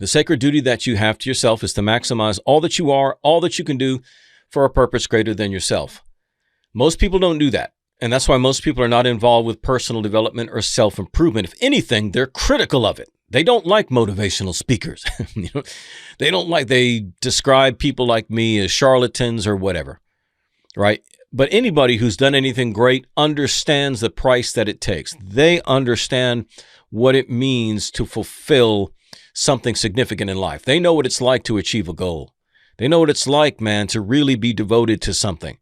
The sacred duty that you have to yourself is to maximize all that you are, all that you can do for a purpose greater than yourself. Most people don't do that. And that's why most people are not involved with personal development or self-improvement. If anything, they're critical of it. They don't like motivational speakers. They describe people like me as charlatans or whatever, right? But anybody who's done anything great understands the price that it takes. They understand what it means to fulfill something significant in life. They know what it's like to achieve a goal. They know what it's like, man, to really be devoted to something.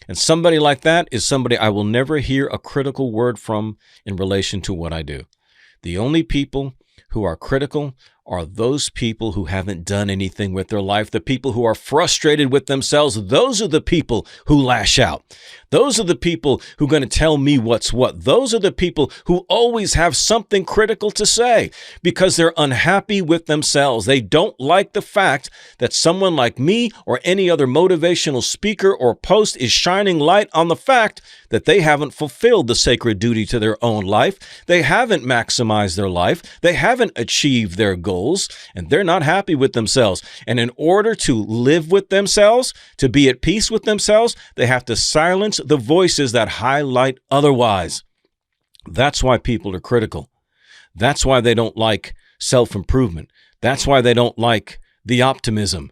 And somebody like that is somebody I will never hear a critical word from in relation to what I do. The only people who are critical are those people who haven't done anything with their life, the people who are frustrated with themselves. Those are the people who lash out. Those are the people who are going to tell me what's what. Those are the people who always have something critical to say because they're unhappy with themselves. They don't like the fact that someone like me or any other motivational speaker or post is shining light on the fact that they haven't fulfilled the sacred duty to their own life. They haven't maximized their life. They haven't achieved their goals, and they're not happy with themselves. And in order to live with themselves, to be at peace with themselves, they have to silence the voices that highlight otherwise. That's why people are critical. That's why they don't like self-improvement. That's why they don't like the optimism.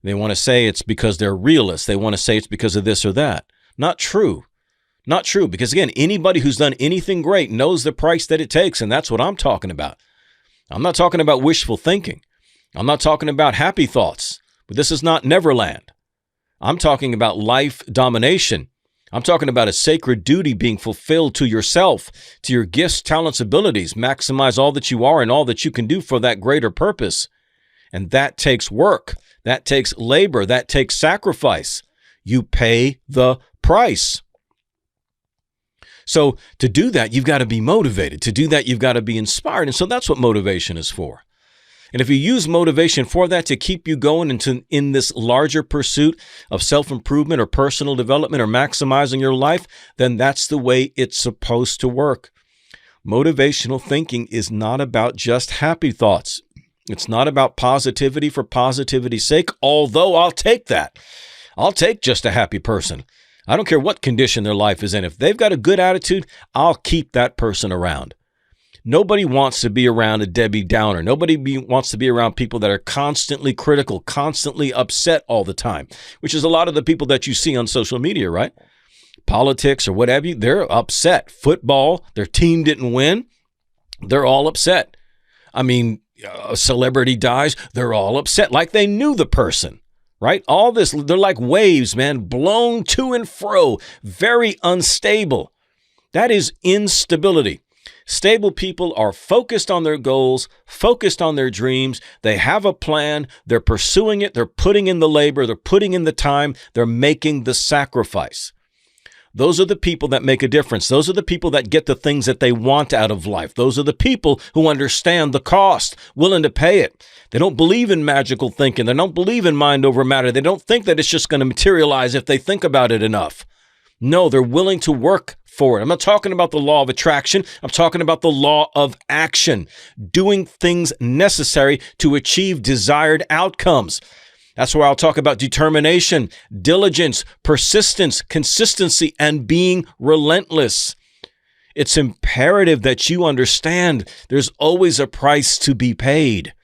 They want to say it's because they're realists. They want to say it's because of this or that. Not true. Not true. Because again, anybody who's done anything great knows the price that it takes. And that's what I'm talking about. I'm not talking about wishful thinking. I'm not talking about happy thoughts. But this is not Neverland. I'm talking about life domination. I'm talking about a sacred duty being fulfilled to yourself, to your gifts, talents, abilities. Maximize all that you are and all that you can do for that greater purpose. And that takes work. That takes labor. That takes sacrifice. You pay the price. So to do that, you've got to be motivated. To do that, you've got to be inspired. And so that's what motivation is for. And if you use motivation for that to keep you going in this larger pursuit of self-improvement or personal development or maximizing your life, then that's the way it's supposed to work. Motivational thinking is not about just happy thoughts. It's not about positivity for positivity's sake, although I'll take that. I'll take just a happy person. I don't care what condition their life is in. If they've got a good attitude, I'll keep that person around. Nobody wants to be around a Debbie Downer. Nobody wants to be around people that are constantly critical, constantly upset all the time, which is a lot of the people that you see on social media, right? Politics or whatever, they're upset. Football, their team didn't win. They're all upset. I mean, a celebrity dies, they're all upset, like they knew the person, right? All this, they're like waves, man, blown to and fro, very unstable. That is instability. Stable people are focused on their goals, focused on their dreams. They have a plan. They're pursuing it. They're putting in the labor. They're putting in the time. They're making the sacrifice. Those are the people that make a difference. Those are the people that get the things that they want out of life. Those are the people who understand the cost, willing to pay it. They don't believe in magical thinking. They don't believe in mind over matter. They don't think that it's just going to materialize if they think about it enough. No, they're willing to work for it. I'm not talking about the law of attraction. I'm talking about the law of action, doing things necessary to achieve desired outcomes. That's where I'll talk about determination, diligence, persistence, consistency, and being relentless. It's imperative that you understand there's always a price to be paid.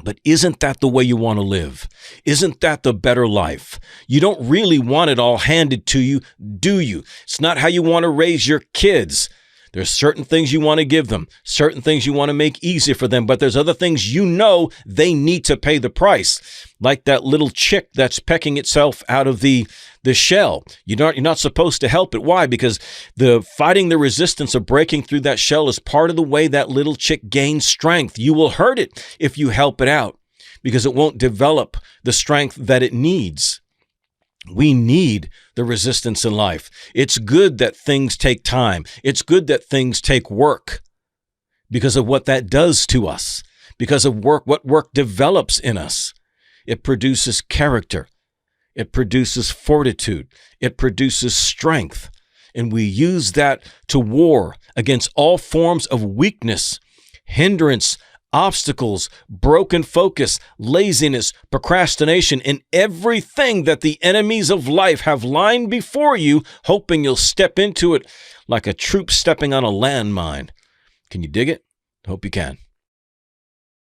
But isn't that the way you want to live? Isn't that the better life? You don't really want it all handed to you, do you? It's not how you want to raise your kids. There's certain things you want to give them, certain things you want to make easy for them, but there's other things you know they need to pay the price. Like that little chick that's pecking itself out of the shell. You're not supposed to help it. Why? Because fighting the resistance of breaking through that shell is part of the way that little chick gains strength. You will hurt it if you help it out because it won't develop the strength that it needs. We need the resistance in life. It's good that things take time. It's good that things take work because of what that does to us, because of what work develops in us. It produces character. It produces fortitude. It produces strength. And we use that to war against all forms of weakness, hindrance, obstacles, broken focus, laziness, procrastination, and everything that the enemies of life have lined before you, hoping you'll step into it like a troop stepping on a landmine. Can you dig it? Hope you can.